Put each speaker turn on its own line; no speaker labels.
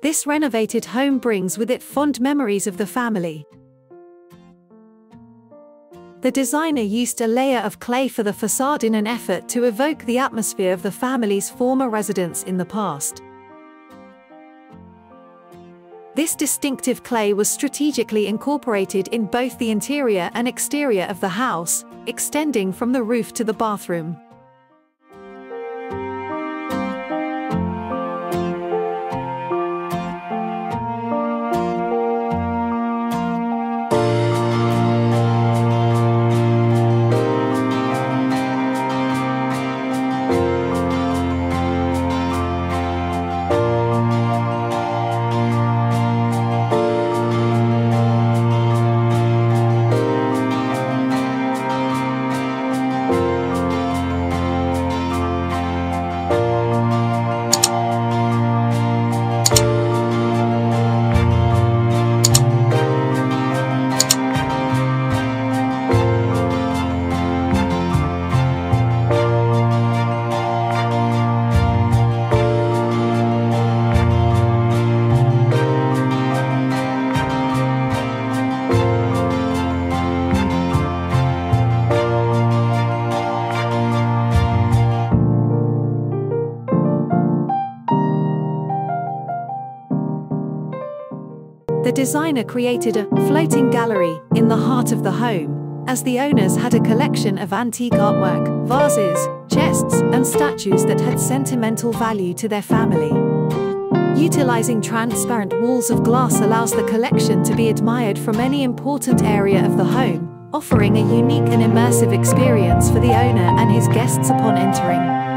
This renovated home brings with it fond memories of the family. The designer used a layer of clay for the facade in an effort to evoke the atmosphere of the family's former residence in the past. This distinctive clay was strategically incorporated in both the interior and exterior of the house, extending from the roof to the bathroom. The designer created a floating gallery in the heart of the home, as the owners had a collection of antique artwork, vases, chests, and statues that had sentimental value to their family. Utilizing transparent walls of glass allows the collection to be admired from any important area of the home, offering a unique and immersive experience for the owner and his guests upon entering.